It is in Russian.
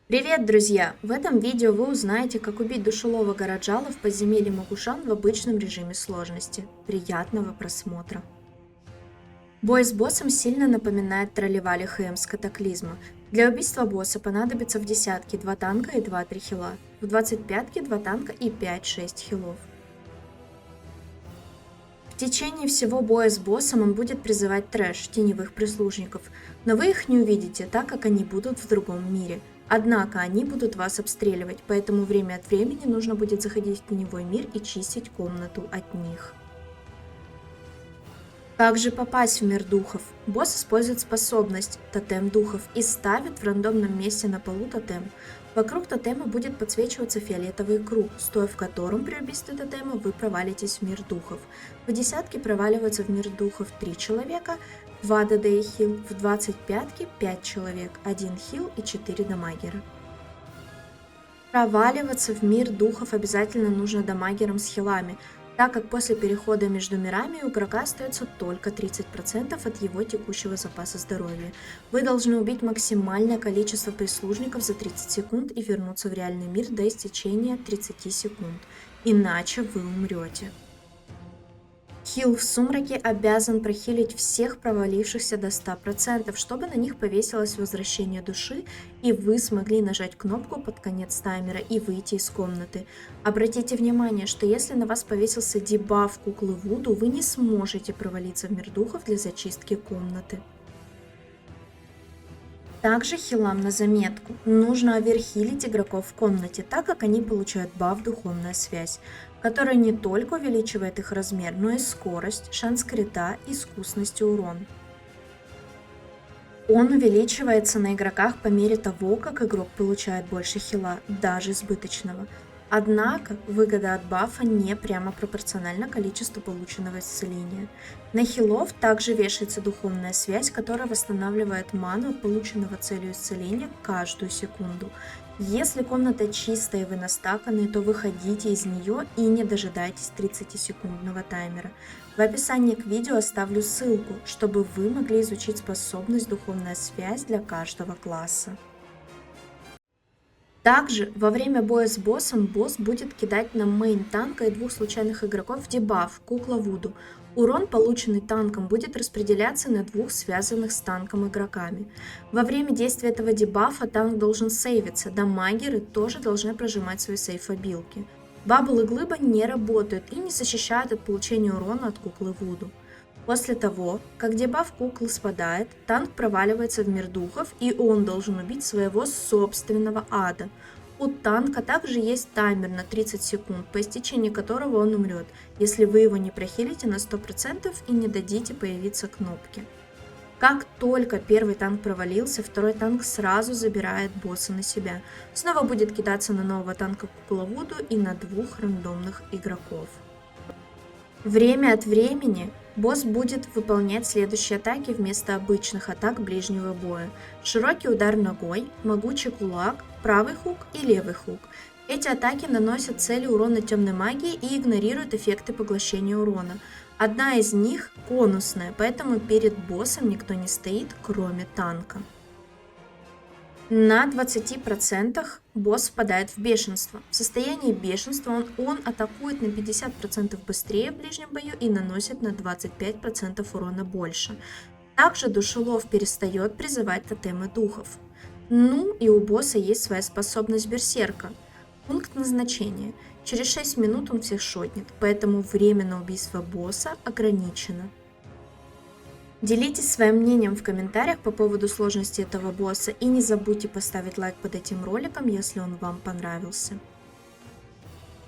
Привет, друзья! В этом видео вы узнаете, как убить душелова Гораджала в подземелье Магушан в обычном режиме сложности. Приятного просмотра! Бой с боссом сильно напоминает тролливали ХМ с Катаклизма. Для убийства босса понадобится в десятке 2 танка и 2-3 хила, в 25-ке 2 танка и 5-6 хилов. В течение всего боя с боссом он будет призывать трэш, теневых прислужников, но вы их не увидите, так как они будут в другом мире. Однако они будут вас обстреливать, поэтому время от времени нужно будет заходить в теневой мир и чистить комнату от них. Как же попасть в мир духов? Босс использует способность «Тотем духов» и ставит в рандомном месте на полу тотем. Вокруг тотема будет подсвечиваться фиолетовый круг, стоя в котором при убийстве тотема вы провалитесь в мир духов. В десятке проваливаются в мир духов 3 человека, 2 ДД и хил, в 25-ке 5 человек, 1 хил и 4 дамагера. Проваливаться в мир духов обязательно нужно дамагерам с хилами, так как после перехода между мирами у игрока остается только 30% от его текущего запаса здоровья. Вы должны убить максимальное количество прислужников за 30 секунд и вернуться в реальный мир до истечения 30 секунд, иначе вы умрете. Хил в сумраке обязан прохилить всех провалившихся до 100%, чтобы на них повесилось возвращение души и вы смогли нажать кнопку под конец таймера и выйти из комнаты. Обратите внимание, что если на вас повесился дебаф куклы Вуду, вы не сможете провалиться в мир духов для зачистки комнаты. Также хилам на заметку. Нужно оверхилить игроков в комнате, так как они получают баф «Духовная связь», который не только увеличивает их размер, но и скорость, шанс крита, искусность и урон. Он увеличивается на игроках по мере того, как игрок получает больше хила, даже избыточного. Однако выгода от бафа не прямо пропорциональна количеству полученного исцеления. На хилов также вешается духовная связь, которая восстанавливает ману от полученного целью исцеления каждую секунду. Если комната чистая и вы настаканы, то выходите из нее и не дожидайтесь 30-секундного таймера. В описании к видео оставлю ссылку, чтобы вы могли изучить способность духовная связь для каждого класса. Также во время боя с боссом босс будет кидать на мейн танка и 2 случайных игроков дебаф кукла Вуду. Урон, полученный танком, будет распределяться на 2 связанных с танком игроками. Во время действия этого дебафа танк должен сейвиться, дамагеры тоже должны прожимать свои сейф-обилки. Бабл и глыба не работают и не защищают от получения урона от куклы Вуду. После того, как дебаф куклы спадает, танк проваливается в мир духов и он должен убить своего собственного ада. У танка также есть таймер на 30 секунд, по истечении которого он умрет, если вы его не прохилите на 100% и не дадите появиться кнопки. Как только первый танк провалился, второй танк сразу забирает босса на себя. Снова будет кидаться на нового танка кукла Вуду и на 2 рандомных игроков. Время от времени босс будет выполнять следующие атаки вместо обычных атак ближнего боя. Широкий удар ногой, могучий кулак, правый хук и левый хук. Эти атаки наносят цели урона темной магии и игнорируют эффекты поглощения урона. Одна из них конусная, поэтому перед боссом никто не стоит, кроме танка. На 20% босс впадает в бешенство. В состоянии бешенства он атакует на 50% быстрее в ближнем бою и наносит на 25% урона больше. Также душелов перестает призывать тотемы духов. Ну и у босса есть своя способность берсерка. Пункт назначения. Через 6 минут он всех шотнет, поэтому время на убийство босса ограничено. Делитесь своим мнением в комментариях по поводу сложности этого босса и не забудьте поставить лайк под этим роликом, если он вам понравился.